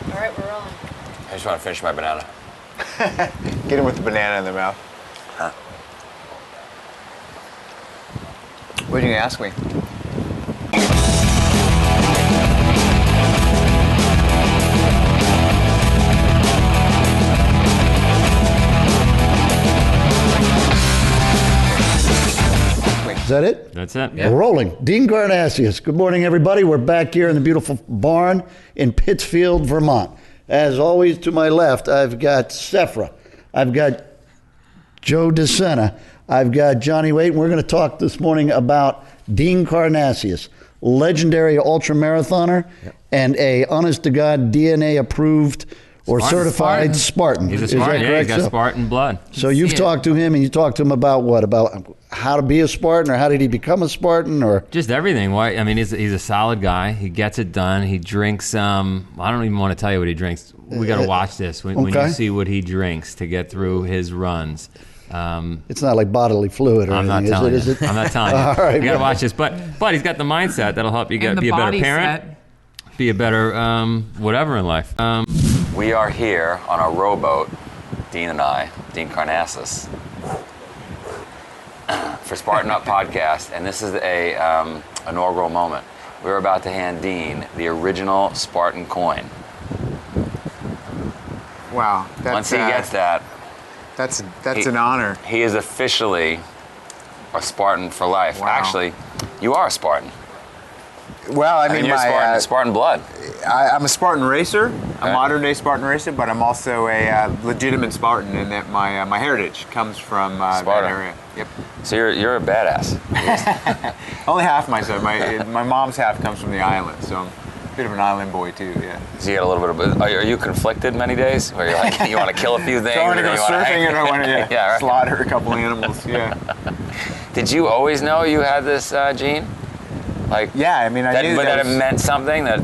All right, we're rolling. I just want to finish my banana. Get him with the banana in their mouth. Huh. What are you gonna ask me? Is that it? That's it. We're rolling. Dean Karnazes. Good morning, everybody. We're back here in the beautiful barn in Pittsfield, Vermont. As always, to my left, I've got Sephra. I've got Joe Sena. I've got Johnny Waite. We're going to talk this morning about Dean Karnazes, legendary ultramarathoner and a honest-to-God DNA-approved or certified Spartan. He's a Is that Spartan. Yeah, he's correct? got Spartan blood. So you've talked to him, and you talked to him about what? About how to be a Spartan, or how did he become a Spartan, or Just everything. Why? I mean, he's a solid guy. He gets it done. He drinks. I don't even want to tell you what he drinks. We got to watch this when you see what he drinks to get through his runs. it's not like bodily fluid or I'm not anything, telling is you. it? I'm not telling you. All right, You got to well. watch this. But he's got the mindset that'll help you And the be a better body parent, set. be a better whatever in life. We are here on a rowboat, Dean and I, Dean Karnazes, for Spartan Up Podcast, and this is a inaugural moment. We're about to hand Dean the original Spartan coin. Wow. That's, Once he gets that, that's an honor. he is officially a Spartan for life. Wow. Actually, you are a Spartan. Well, I mean, you're Spartan blood. I'm a Spartan racer, a modern-day Spartan racer, but I'm also a legitimate Spartan in that my heritage comes from that Sparta. area. Yep. So you're a badass. Only half my side. My mom's half comes from the island, so I'm a bit of an island boy too. Yeah. So you get a little bit of. Are you conflicted many days? Where you're like, you want to kill a few things, So I want to or go you want surfing and I want to Yeah, right. slaughter a couple animals. Yeah. Did you always know you had this gene? Like, Yeah, I mean, I knew but that was- it meant something. That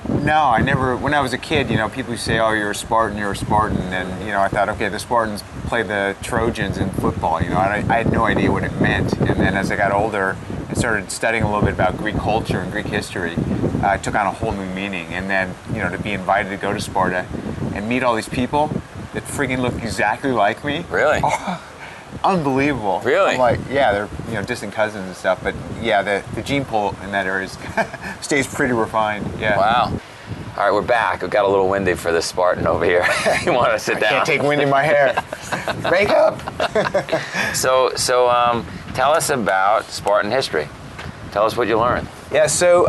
No, I never. When I was a kid, people say, "Oh, you're a Spartan, you're a Spartan," and I thought, okay, the Spartans play the Trojans in football. And I had no idea what it meant. And then as I got older and started studying a little bit about Greek culture and Greek history, it took on a whole new meaning. And then, to be invited to go to Sparta and meet all these people that freaking look exactly like me. really? Unbelievable. Really? I'm like, yeah, they're distant cousins and stuff, but yeah, the gene pool in that area stays pretty refined. Yeah. Wow. All right, we're back. It got a little windy for this Spartan over here. You want to sit down? Can't take wind in my hair. Wake up. So tell us about Spartan history. Tell us what you learned. Yeah, so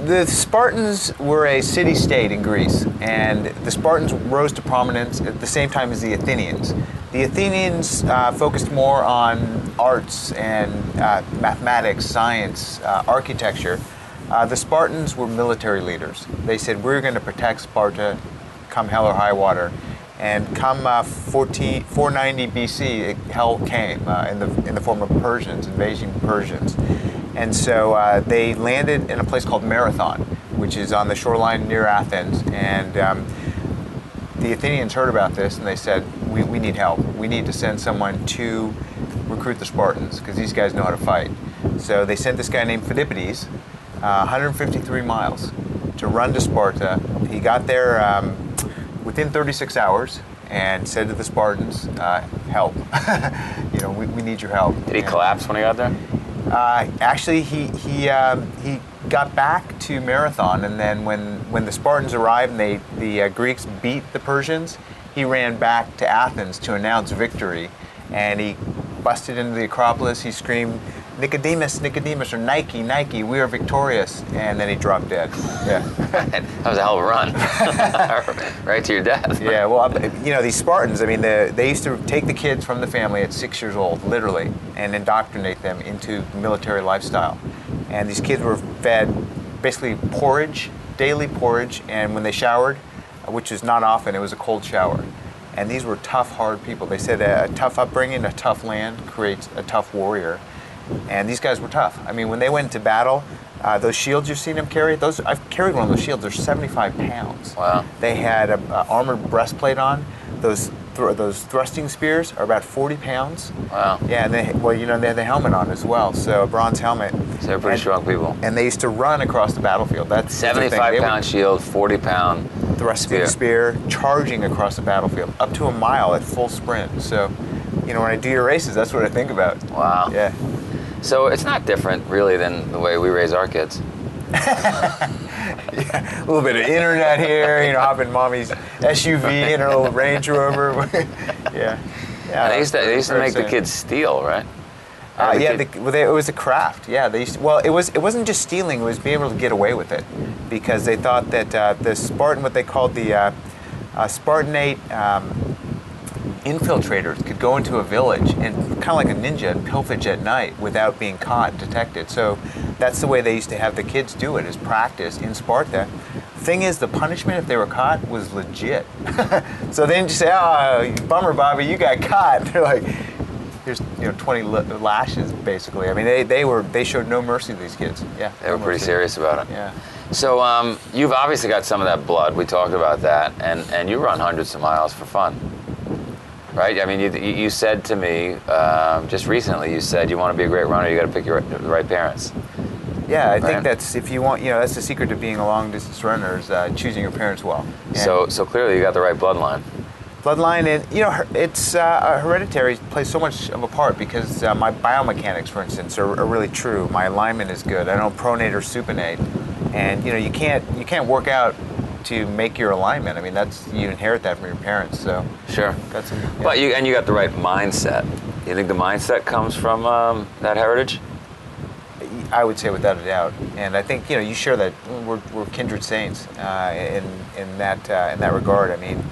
the Spartans were a city-state in Greece, and the Spartans rose to prominence at the same time as the Athenians. The Athenians focused more on arts and mathematics, science, architecture. The Spartans were military leaders. They said, we're going to protect Sparta come hell or high water. And come 490 BC, hell came in the form of Persians, invasion Persians. And so they landed in a place called Marathon, which is on the shoreline near Athens. And the Athenians heard about this, and they said, we need help. We need to send someone to recruit the Spartans, because these guys know how to fight. So they sent this guy named Phidippides, 153 miles, to run to Sparta. He got there within 36 hours and said to the Spartans, help. We need your help. Did he collapse when he got there? Actually, he got back to Marathon, and then when the Spartans arrived and the Greeks beat the Persians, he ran back to Athens to announce victory, and he busted into the Acropolis. He screamed, "Nicodemus, Nicodemus," or "Nike, Nike, we are victorious," and then he dropped dead. Yeah. That was a hell of a run. Right to your death. Yeah, well, these Spartans, I mean, they used to take the kids from the family at 6 years old, literally, and indoctrinate them into military lifestyle. And these kids were fed basically porridge, daily porridge, and when they showered, which is not often, it was a cold shower. And these were tough, hard people. They said a tough upbringing, a tough land creates a tough warrior. And these guys were tough. I mean, when they went into battle, those shields you've seen them carry, I've carried one of those shields. They're 75 pounds. Wow. They had an armored breastplate on. Those thrusting spears are about 40 pounds. Wow. Yeah, and they had the helmet on as well, so a bronze helmet. So they're pretty strong people. And they used to run across the battlefield. That's the thing. 75-pound shield, 40-pound thrusting spear, charging across the battlefield, up to a mile at full sprint. So, when I do your races, that's what I think about. Wow. Yeah. So it's not different, really, than the way we raise our kids. Yeah, a little bit of internet here, hop in mommy's SUV in her little Range Rover. Yeah. And they used to make the kids steal, right? It was a craft. Yeah, they used to, well, it wasn't just stealing; it was being able to get away with it, because they thought that the Spartan, what they called the Spartanate infiltrators, could go into a village and kind of like a ninja and pillage at night without being caught, detected. So that's the way they used to have the kids do it, is practice in Sparta. Thing is, the punishment if they were caught was legit. So they didn't just say, "Oh, bummer, Bobby, you got caught." They're like, "Here's 20 lashes," basically. I mean, they showed no mercy to these kids. Yeah, they were pretty serious about it. Yeah. So you've obviously got some of that blood. We talked about that, and you run hundreds of miles for fun, right? I mean, you said to me just recently, you said you want to be a great runner, you got to pick the right parents. Yeah, I think that's, if you want, that's the secret to being a long distance runner, is choosing your parents well. And so clearly you got the right bloodline. Bloodline, and it's hereditary plays so much of a part, because my biomechanics, for instance, are really true. My alignment is good. I don't pronate or supinate, and you can't work out to make your alignment. I mean, you inherit that from your parents. So sure, but you got the right mindset. You think the mindset comes from that heritage? I would say without a doubt, and I think you share that. We're kindred saints in that regard. I mean,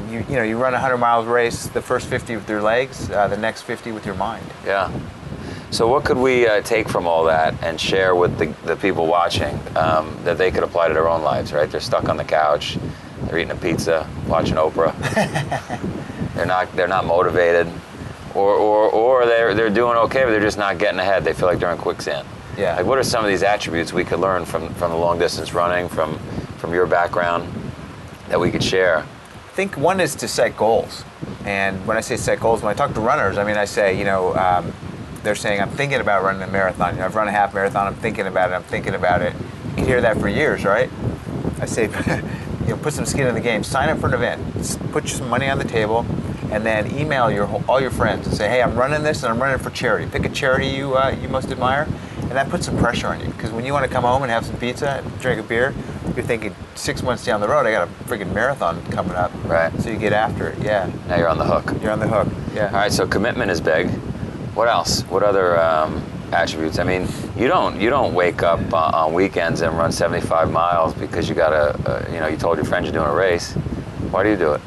you run a 100-mile race, the first 50 with your legs, the next 50 with your mind. Yeah. So what could we take from all that and share with the people watching that they could apply to their own lives? Right? They're stuck on the couch, they're eating a pizza, watching Oprah. They're not motivated. Or they're doing okay, but they're just not getting ahead. They feel like they're in quicksand. Yeah. Like, what are some of these attributes we could learn from the long distance running, from your background, that we could share? I think one is to set goals. And when I say set goals, when I talk to runners, I mean, I say, they're saying, I'm thinking about running a marathon. I've run a half marathon, I'm thinking about it. You can hear that for years, right? I say, put some skin in the game. Sign up for an event. Put some money on the table, and then email all your friends and say, hey, I'm running this, and I'm running for charity. Pick a charity you most admire, and that puts some pressure on you. Because when you want to come home and have some pizza and drink a beer, you're thinking 6 months down the road, I got a freaking marathon coming up. Right. So you get after it, yeah. Now you're on the hook. You're on the hook, yeah. All right, so commitment is big. What else? What other attributes? I mean, you don't wake up on weekends and run 75 miles because you you told your friends you're doing a race. Why do you do it?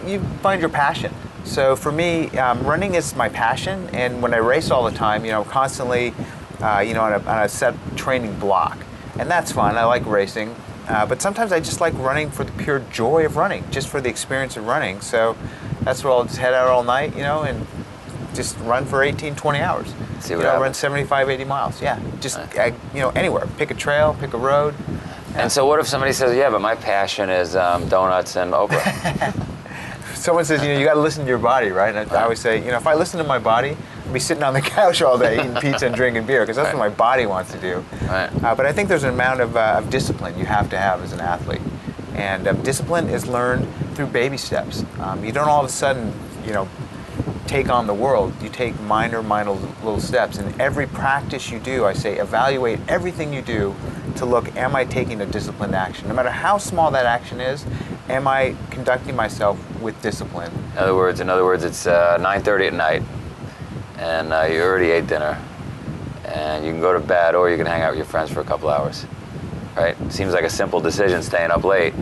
You find your passion. So for me, running is my passion, and when I race all the time, constantly, on a set training block, and that's fun. I like racing, but sometimes I just like running for the pure joy of running, just for the experience of running. So that's where I'll just head out all night, and just run for 18, 20 hours. See what happens. Run 75, 80 miles. Yeah, just anywhere. Pick a trail, pick a road. And so what if somebody says, yeah, but my passion is donuts and Oprah? Someone says, you got to listen to your body, right? And I always say, if I listen to my body, I'd be sitting on the couch all day eating pizza and drinking beer, because that's what my body wants to do. Right. But I think there's an amount of discipline you have to have as an athlete. And discipline is learned through baby steps. You don't all of a sudden, take on the world. You take minor little steps. And every practice you do, I say, evaluate everything you do to look, am I taking a disciplined action? No matter how small that action is, am I conducting myself with discipline? In other words, it's 9:30 at night, and you already ate dinner, and you can go to bed, or you can hang out with your friends for a couple hours, right? Seems like a simple decision, staying up late,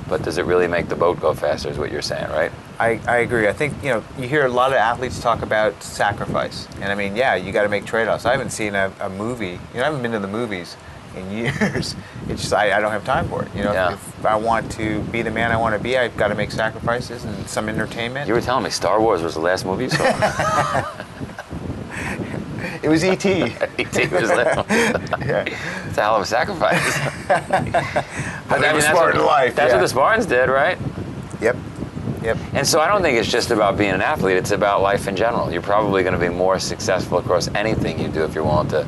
but does it really make the boat go faster, is what you're saying, right? I agree. I think, you hear a lot of athletes talk about sacrifice. And I mean, yeah, you got to make trade-offs. I haven't seen a movie, I haven't been to the movies in years. It's just, I don't have time for it. If I want to be the man I want to be, I've got to make sacrifices and some entertainment. You were telling me Star Wars was the last movie you saw. It was E.T. E.T. was that. Yeah. It's a hell of a sacrifice. But That's what the Spartans did, right? Yep. And so I don't think it's just about being an athlete, it's about life in general. You're probably going to be more successful across anything you do if you're willing to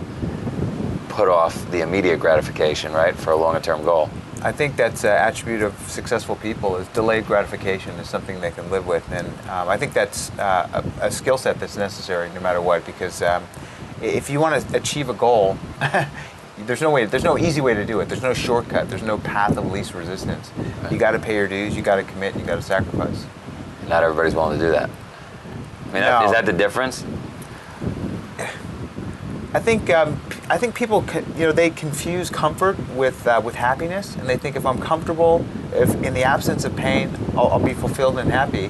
put off the immediate gratification, right, for a longer term goal. I think that's an attribute of successful people is delayed gratification is something they can live with. And I think that's a skill set that's necessary no matter what, because if you want to achieve a goal, there's no easy way to do it. There's no shortcut. There's no path of least resistance. Right. You got to pay your dues. You got to commit. You got to sacrifice. Not everybody's willing to do that. I mean, No. is that the difference? I think people they confuse comfort with happiness, and they think if I'm comfortable, if in the absence of pain, I'll be fulfilled and happy.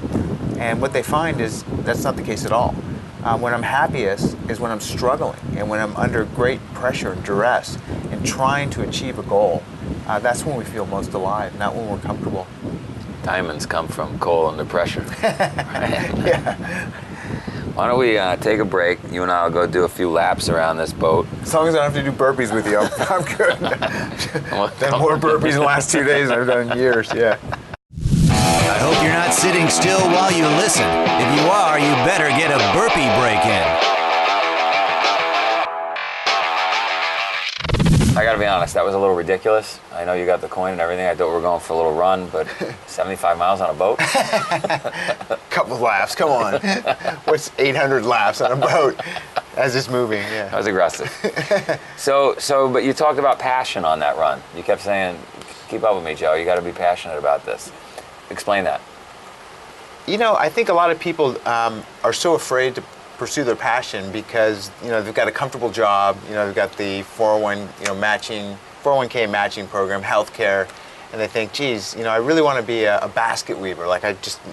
And what they find is that's not the case at all. When I'm happiest is when I'm struggling and when I'm under great pressure and duress and trying to achieve a goal. That's when we feel most alive, not when we're comfortable. Diamonds come from coal under pressure. Yeah. Why don't we take a break? You and I will go do a few laps around this boat. As long as I don't have to do burpees with you, I'm good. Done more burpees in the last 2 days than I've done in years, yeah. I hope you're not sitting still while you listen. If you are, you better get a burpee break in. I gotta be honest, that was a little ridiculous. I know you got the coin and everything. I thought we were going for a little run, but 75 miles on a boat? Couple of laps, come on. What's 800 laps on a boat as it's moving? Yeah. That was aggressive. But you talked about passion on that run. You kept saying, keep up with me, Joe. You gotta be passionate about this. Explain that. I think a lot of people are so afraid to pursue their passion because they've got a comfortable job. They've got the 401k matching program, healthcare, and they think, geez, I really want to be a basket weaver.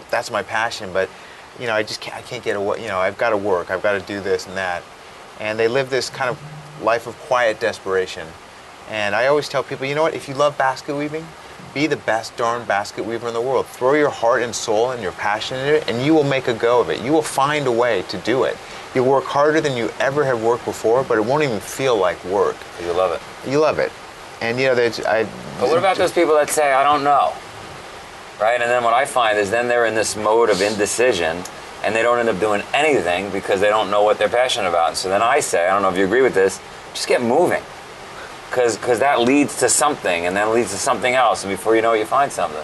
That's my passion, but I can't get away. I've got to work. I've got to do this and that, and they live this kind of life of quiet desperation. And I always tell people, if you love basket weaving, be the best darn basket weaver in the world. Throw your heart and soul and your passion in it, and you will make a go of it. You will find a way to do it. You'll work harder than you ever have worked before, but it won't even feel like work. You love it. You love it. And But what about those people that say, I don't know? Right? And then what I find is then they're in this mode of indecision, and they don't end up doing anything because they don't know what they're passionate about. And so then I say, I don't know if you agree with this, just get moving. Because that leads to something, and then leads to something else, and before you know it, you find something.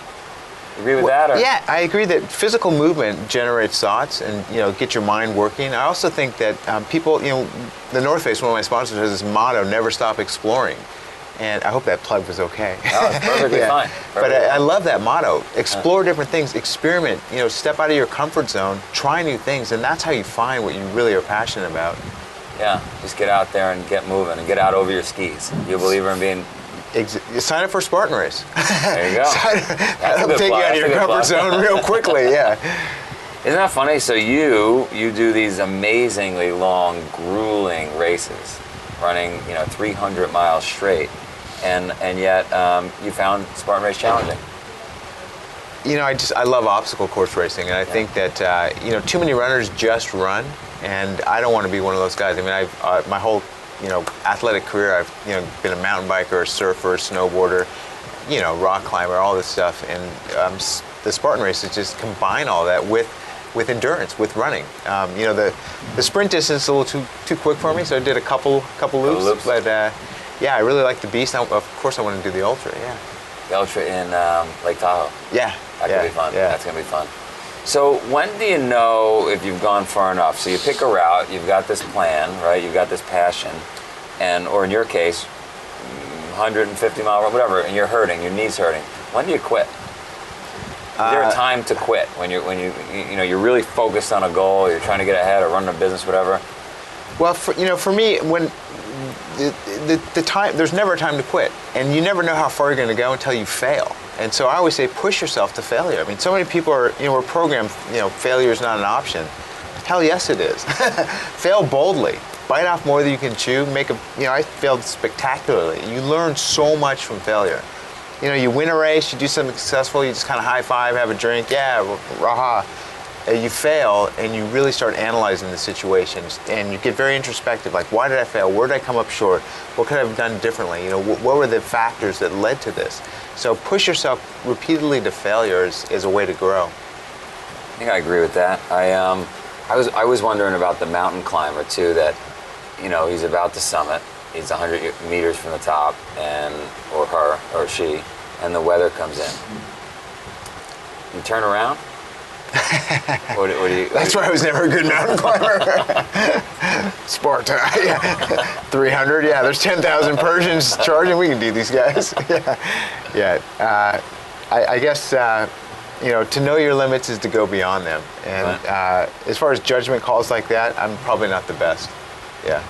You agree with that? Or? Yeah, I agree that physical movement generates thoughts and get your mind working. I also think that people, the North Face, one of my sponsors, has this motto: "Never stop exploring." And I hope that plug was okay. No, it's perfectly fine. But I love that motto. Explore different things. Experiment. Step out of your comfort zone. Try new things, and that's how you find what you really are passionate about. Yeah, just get out there and get moving and get out over your skis. You a believer in being... Sign up for a Spartan race. There you go. That'll take you out of your comfort zone real quickly, yeah. Isn't that funny? So you do these amazingly long, grueling races, running 300 miles straight, and yet you found Spartan race challenging. I love obstacle course racing, and I think that too many runners just run. And I don't want to be one of those guys. I mean, I've my whole, athletic career, I've, been a mountain biker, a surfer, a snowboarder, rock climber, all this stuff. And the Spartan races just combine all that with endurance, with running. The sprint distance is a little too quick for me, so I did a couple loops. But I really like the beast. Of course, I want to do the ultra. Yeah. The ultra in Lake Tahoe. Yeah. That could be fun. Yeah. That's gonna be fun. So when do you know if you've gone far enough? So you pick a route, you've got this plan, right? You've got this passion, or in your case, 150 mile, whatever, and you're hurting, your knee's hurting. When do you quit? Is there a time to quit when you're really focused on a goal, you're trying to get ahead or run a business, whatever? Well, for me, when the time, there's never a time to quit, and you never know how far you're going to go until you fail. And so I always say, push yourself to failure. I mean, so many people are, we're programmed, failure is not an option. Hell yes, it is. Fail boldly. Bite off more than you can chew. I failed spectacularly. You learn so much from failure. You win a race, you do something successful, you just kind of high five, have a drink, yeah, raha. You fail, and you really start analyzing the situations, and you get very introspective. Like, why did I fail? Where did I come up short? What could I have done differently? What were the factors that led to this? So push yourself repeatedly to failure is a way to grow. I think I agree with that. I was wondering about the mountain climber too. That he's about to summit. He's 100 meters from the top, or her or she, and the weather comes in. You turn around? What do you... That's why I was never a good mountain climber. Sparta, 300, yeah, there's 10,000 Persians charging, we can do these guys. I guess, to know your limits is to go beyond them. And as far as judgment calls like that, I'm probably not the best. Yeah.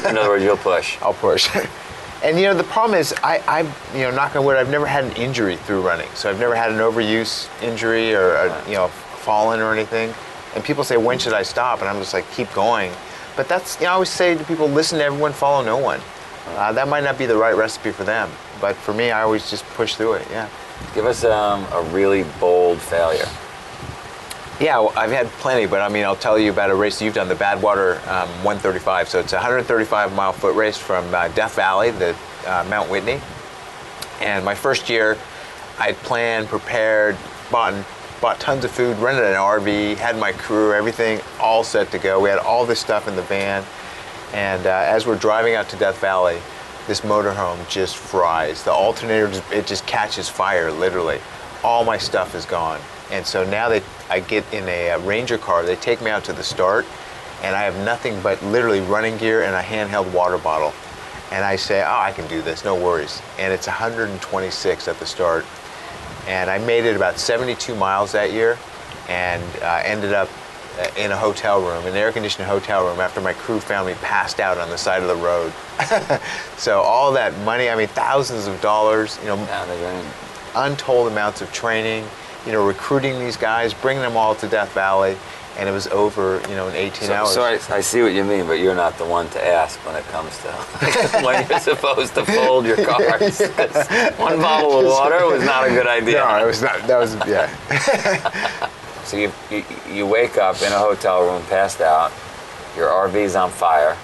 In other words, you'll push. I'll push. And the problem is, I knock on wood, I've never had an injury through running. So I've never had an overuse injury or fallen or anything. And people say, when should I stop? And I'm just like, keep going. But that's, I always say to people, listen to everyone, follow no one. That might not be the right recipe for them. But for me, I always just push through it, yeah. Give us a really bold failure. Yeah, well, I've had plenty, but I'll tell you about a race you've done, the Badwater 135. So it's a 135-mile foot race from Death Valley to Mount Whitney. And my first year, I'd planned, prepared, bought tons of food, rented an RV, had my crew, everything all set to go. We had all this stuff in the van. And as we're driving out to Death Valley, this motorhome just fries. The alternator, it just catches fire, literally. All my stuff is gone. And so now I get in a Ranger car, they take me out to the start, and I have nothing but literally running gear and a handheld water bottle. And I say, I can do this, no worries. And it's 126 at the start. And I made it about 72 miles that year, and ended up in a hotel room, an air-conditioned hotel room, after my crew found me passed out on the side of the road. So all that money, thousands of dollars, untold amounts of training, recruiting these guys, bringing them all to Death Valley, and it was over, in 18 hours. So I see what you mean, but you're not the one to ask when it comes to when you're supposed to fold your cards. One bottle of water was not a good idea. No, it was not. That was, yeah. So you wake up in a hotel room, passed out. Your RV's on fire.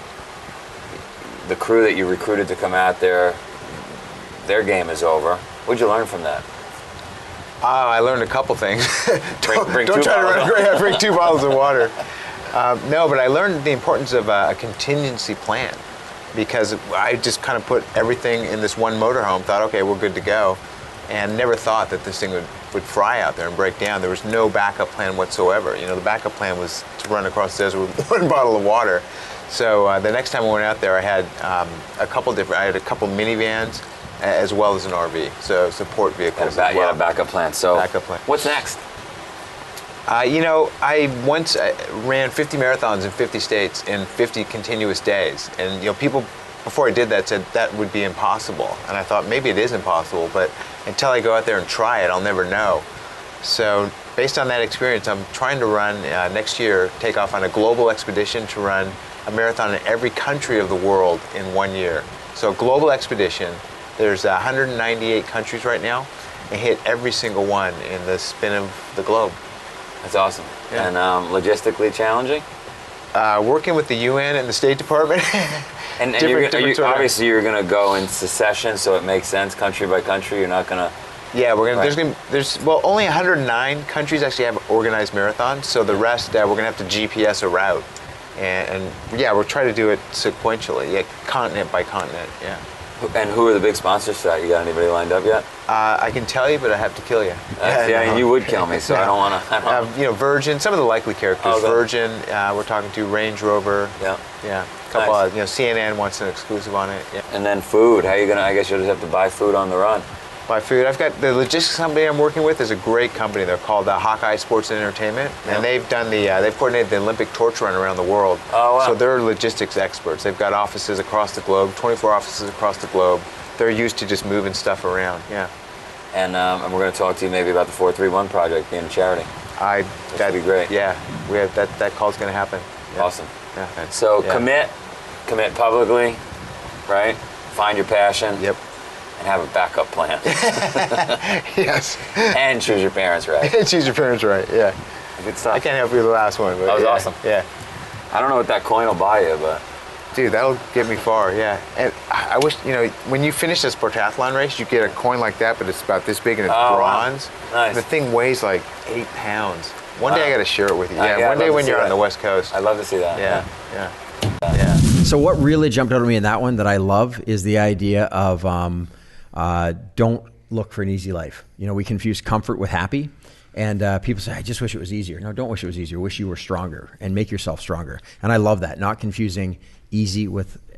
The crew that you recruited to come out there, their game is over. What'd you learn from that? I learned a couple things. Bring don't try to run away. Bring 2 bottles of water. No, but I learned the importance of a contingency plan, because I just kind of put everything in this one motorhome, thought, okay, we're good to go, and never thought that this thing would fry out there and break down. There was no backup plan whatsoever. The backup plan was to run across the desert with 1 bottle of water. So the next time I went out there, I had a couple minivans, as well as an RV, so support vehicles. Yeah, backup plan. So backup plan. What's next? I once ran 50 marathons in 50 states in 50 continuous days, and people before I did that said that would be impossible, and I thought maybe it is impossible, but until I go out there and try it, I'll never know. So based on that experience, I'm trying to run next year, take off on a global expedition to run a marathon in every country of the world in 1 year. So a global expedition. There's 198 countries right now, and hit every single one in the spin of the globe. That's awesome. Yeah. And logistically challenging? Working with the UN and the State Department. and obviously you're going to go in succession, so it makes sense, country by country. You're not going to... Yeah, there's only 109 countries actually have organized marathons, so the rest, we're going to have to GPS a route. And we'll try to do it sequentially, continent by continent, yeah. And who are the big sponsors for that? You got anybody lined up yet? I can tell you, but I have to kill you. You would kill me, so I don't want to. Virgin, some of the likely characters. Virgin, we're talking to Range Rover. Yeah. A couple of, CNN wants an exclusive on it. Yeah. And then food. How are you gonna? I guess you'll just have to buy food on the run. Buy food. I've got the logistics company I'm working with is a great company. They're called Hawkeye Sports and Entertainment, and they've done they've coordinated the Olympic torch run around the world. Oh wow! So they're logistics experts. They've got offices across the globe, 24 offices across the globe. They're used to just moving stuff around. Yeah. And we're going to talk to you maybe about the 431 project being a charity. That'd be great. Yeah, we have that call's going to happen. Yeah. Awesome. Yeah. So commit publicly, right? Find your passion. Yep. And have a backup plan. Yes. And choose your parents right. Choose your parents right, yeah. Good stuff. I can't help you with the last one. But that was awesome. Yeah. I don't know what that coin will buy you, but... Dude, that'll get me far, yeah. And I wish, when you finish this Spartathlon race, you get a coin like that, but it's about this big and it's bronze. Wow. Nice. The thing weighs like 8 pounds. One day I got to share it with you. Yeah, one day when you're on the West Coast. I'd love to see that. Yeah. So what really jumped out at me in that one that I love is the idea of don't look for an easy life. We confuse comfort with happy. And people say, I just wish it was easier. No, don't wish it was easier. Wish you were stronger and make yourself stronger. And I love that, not confusing easy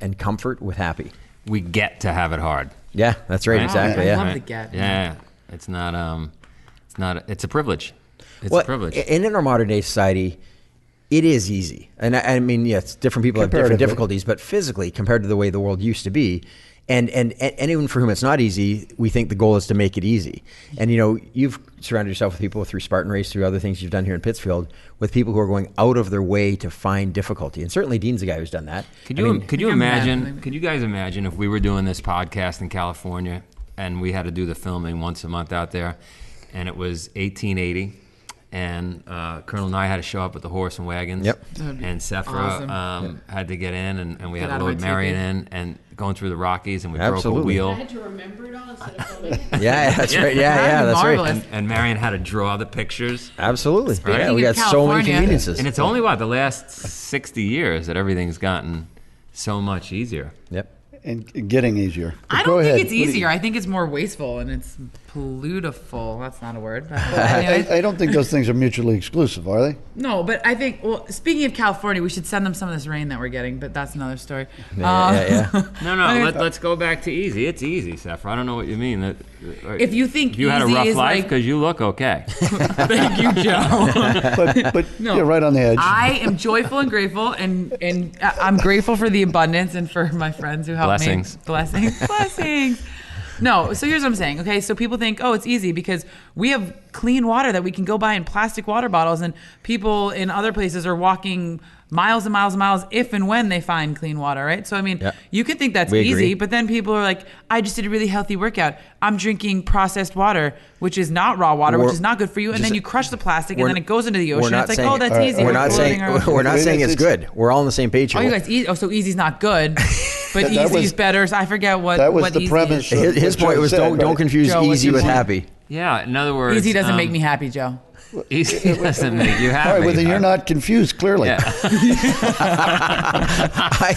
and comfort with happy. We get to have it hard. Yeah, that's right. Exactly. I Yeah. love the get. Yeah. It's not, it's a privilege. It's a privilege. And in our modern day society, it is easy. And I mean, yes, different people have different difficulties, but physically, compared to the way the world used to be, and anyone for whom it's not easy, we think the goal is to make it easy. And you've surrounded yourself with people through Spartan Race, through other things you've done here in Pittsfield, with people who are going out of their way to find difficulty. And certainly Dean's the guy who's done that. Could you imagine? Could you guys imagine if we were doing this podcast in California and we had to do the filming once a month out there, and it was 1880? And Colonel Nye had to show up with the horse and wagons. Yep. And Sephra Awesome. had to get in, and we Get had out to of load my Marion TV. in, and going through the Rockies, and we Absolutely. broke a I wheel. had to remember it all instead of filming it. Yeah, that's right. Yeah, That'd be that's right. marvelous. And Marion had to draw the pictures. Absolutely. Speaking Yeah, we of got so many California- conveniences. And it's only, the last 60 years that everything's gotten so much easier. Yep. And getting easier. I Go don't ahead. think it's What do you- easier. I think it's more wasteful and it's pollutiful. That's not a word. But I, anyway. I don't think those things are mutually exclusive, are they? No, but I think, speaking of California, we should send them some of this rain that we're getting, but that's another story. Yeah. No, let's go back to easy. It's easy, Sephra. I don't know what you mean. If you think you had a easy rough is life, like- because you look okay. Thank you, Joe. But No. you're right on the edge. I am joyful and grateful, and I'm grateful for the abundance and for my friends who helped Blessings. me. Blessings. No, so here's what I'm saying. Okay, so people think, it's easy because we have clean water that we can go buy in plastic water bottles, and people in other places are walking miles and miles and miles if and when they find clean water, right? So, I mean, Yeah. you could think that's We easy, agree. but then people are like, I just did a really healthy workout. I'm drinking processed water, which is not raw water, which We're- is not good for you. And just- then you crush the plastic, and we're- then it goes into the we're ocean. not It's like, saying- that's All right, easy. We're not floating saying around. we're not saying it's good. We're all on the same page Oh, here. you guys eat. So easy's not good, but That easy's was- better. So I forget what that was what the easy premise. is. His What point Joe was said, don't right. confuse Joe, what's easy your with point? happy. Yeah, in other words, Easy doesn't make me happy, Joe. Easy doesn't make you happy. All right, well, then you're not confused, clearly. Yeah. I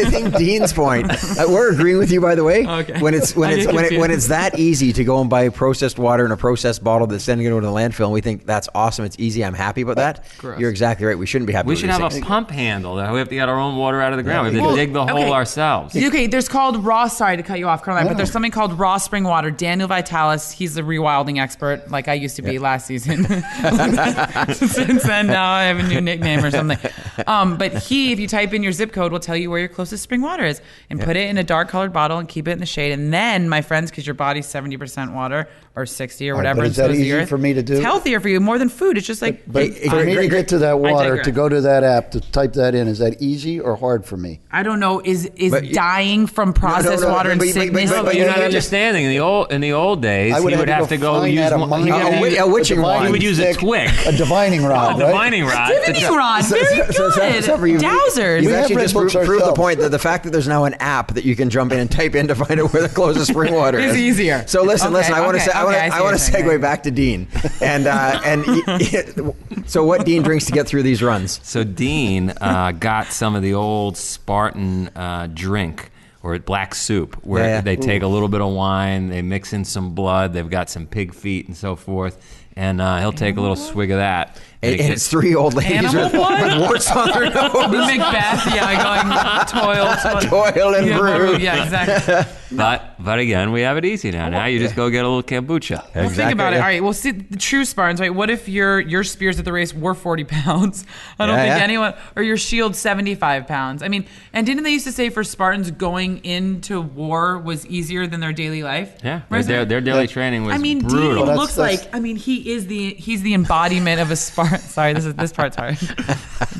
think Dean's point. We're agreeing with you, by the way. Okay. When it's that easy to go and buy processed water in a processed bottle that's then going to go to the landfill, and we think that's awesome. It's easy. I'm happy about that. Gross. You're exactly right. We shouldn't be happy. We with should these have things. a pump handle that we have to get our own water out of the ground. We have to Well, dig the hole okay. ourselves. Okay, there's called raw. Sorry to cut you off, Caroline, but there's something called raw spring water. Daniel Vitalis, he's the rewilding expert, like I used to be last season. Since then, now I have a new nickname or something. But if you type in your zip code, will tell you where your closest spring water is, and put it in a dark colored bottle and keep it in the shade. And then, my friends, because your body's 70% water or 60 or whatever, but and is that so is the easy earth, for me to do? It's healthier for you, more than food. It's just like But Hey, for me to get to that water, digress. to go to that app, to type that in, is that easy or hard for me? I don't know. Is But- dying from processed no, water and but- sickness? No, but you're not understanding. In the old days, I he would would have to go find use that one. mining a witching divining rod. He would use a stick, twig. a divining rod, The right? divining rod. Divining rod. Very good. Dowsers. You've We have actually read just books proved the ourselves. point that the fact that there's now an app that you can jump in and type in to find out where the closest spring water Is is easier. So listen. Okay, I want to okay, say I want okay, I see to what you're saying. segue back to Dean and so what Dean drinks to get through these runs. So Dean got some of the old Spartan drink or black soup, where Yeah. they take a little bit of wine, they mix in some blood, they've got some pig feet and so forth, and he'll take a little swig of that. And it's three old ladies Animal with blood? warts on their The nose. Macbeth, going Toil and brew. Yeah, exactly. But again, we have it easy now. Now you just go get a little kombucha. Well, think about it. yeah. All right. Well, see, the true Spartans, right? What if your spears at the race were 40 pounds? I don't Yeah, think yeah. anyone, or your shield 75 pounds. I mean, and didn't they used to say for Spartans going into war was easier than their daily life? Yeah, Whereas their daily training was I mean, brutal. Dean Well, looks that's- like. I mean, he's the embodiment of a Spartan. Sorry, this part's hard.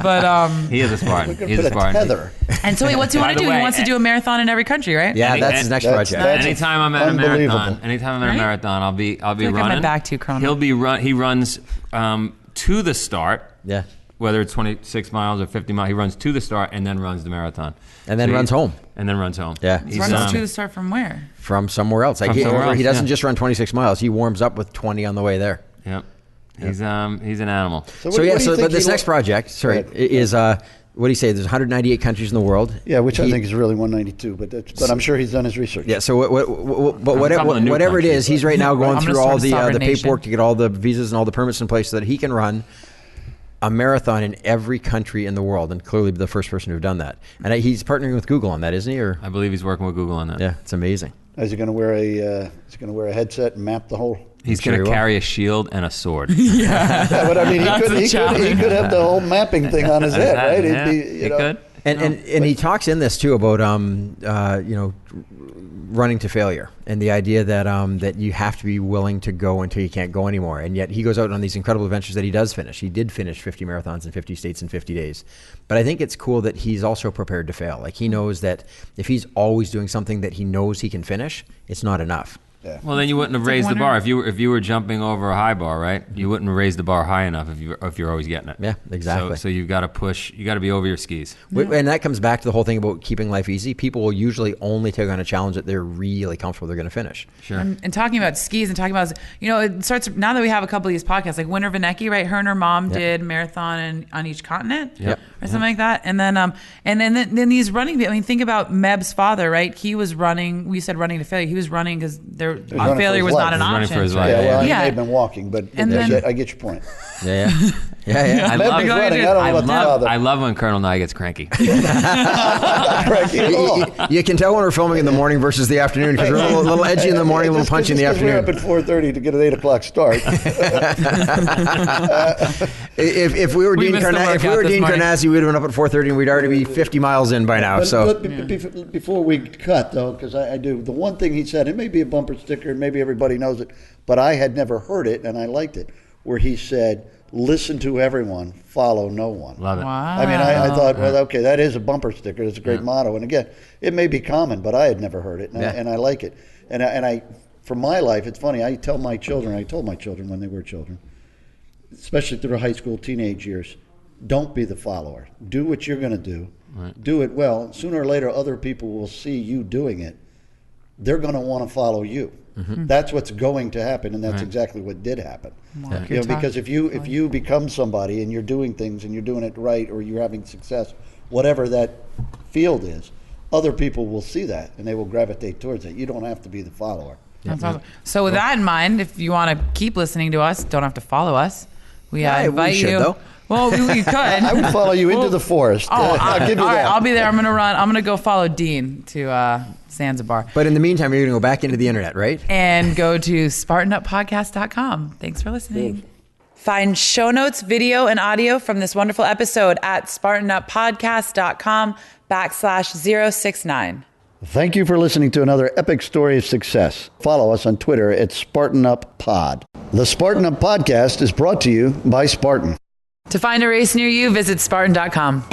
But He is a Spartan. Could He's put a a Spartan. tether. and so wait, what's he By want to the do? He way, wants to do a marathon in every country, right? Yeah, Any- that's his next that's- project. that's- Anytime I'm at a Unbelievable. marathon, Right? I'll be like I'm running. back to you, Cronin. He runs to the start. Yeah. Whether it's 26 miles or 50 miles, he runs to the start and then runs the marathon. And then runs home. And then runs home. Yeah. He runs to the start from where? From somewhere else. From somewhere else, he doesn't yeah. just run 26 miles. He warms up with 20 on the way there. Yep. He's an animal. So this next project, Right. is what do you say? There's 198 countries in the world. Yeah, which I think is really 192, but I'm sure he's done his research. Yeah. So whatever it is, he's right now going I'm through gonna all start a the sovereign paperwork nation. to get all the visas and all the permits in place so that he can run a marathon in every country in the world, and clearly the first person to have done that. And he's partnering with Google on that, isn't he? Or I believe he's working with Google on that. yeah, it's amazing. Is he going to wear a headset and map the whole? He's Sure going he to will. carry a shield and a sword. Yeah, but I mean, he could have the whole mapping thing on his head, right? Yeah, It'd be, he could. And he talks in this too about running to failure and the idea that that you have to be willing to go until you can't go anymore. And yet he goes out on these incredible adventures that he does finish. He did finish 50 marathons in 50 states in 50 days. But I think it's cool that he's also prepared to fail. Like he knows that if he's always doing something that he knows he can finish, it's not enough. Yeah. Well, then you wouldn't have raised the bar if you were jumping over a high bar, right? You wouldn't have raised the bar high enough if you're always getting it. Yeah, exactly. So you've got to push. You got to be over your skis. And that comes back to the whole thing about keeping life easy. People will usually only take on a challenge that they're really comfortable they're going to finish. Sure. And talking about skis and talking about, it starts now that we have a couple of these podcasts, like Winter Vanecki, right? Her and her mom did marathon on each continent, Yep. or something like that. And then these running. I mean, think about Meb's father, right? He was running. We said running to failure. He was running because running failure for his was not life. an He was running option. for his life. Yeah, well, he Yeah. may have been walking, but And I then- get your point. Yeah. I Meb love, was running. I don't let the father. I love when Colonel Nye gets cranky. Cranky at all. You can tell when we're filming in the morning versus the afternoon because we're a little edgy in the morning, a little punchy in the We're afternoon. up at 4:30 to get an 8 o'clock start. If we were We Dean missed the workout this morning. Karnazes, we'd have been up at 4:30 and we'd already be 50 miles in by now. But before we cut, though, because I do, the one thing he said, it may be a bumper sticker, maybe everybody knows it, but I had never heard it, and I liked it, where he said, listen to everyone, follow no one. Love it. Wow. I mean, I thought, well, okay, that is a bumper sticker. It's a great motto. And again, it may be common, but I had never heard it, and I like it. And I, for my life, it's funny, I told my children when they were children, especially through high school, teenage years, don't be the follower. Do what you're going to do. Right. Do it well. Sooner or later, other people will see you doing it. They're going to want to follow you. Mm-hmm. That's what's going to happen, and that's exactly what did happen. Because if you become somebody and you're doing things and you're doing it right, or you're having success, whatever that field is, other people will see that and they will gravitate towards it. You don't have to be the follower. That's awesome. So with that in mind, if you want to keep listening to us, don't have to follow us. We invite we should, you. though. Well, we could. I would follow you into the forest. I'll give you all right, that. I'll be there. I'm gonna go follow Dean to Zanzibar. But in the meantime, you're going to go back into the internet, right? And go to SpartanUpPodcast.com. Thanks for listening. Find show notes, video, and audio from this wonderful episode at SpartanUpPodcast.com/069. Thank you for listening to another epic story of success. Follow us on Twitter at SpartanUpPod. The Spartan Up Podcast is brought to you by Spartan. To find a race near you, visit Spartan.com.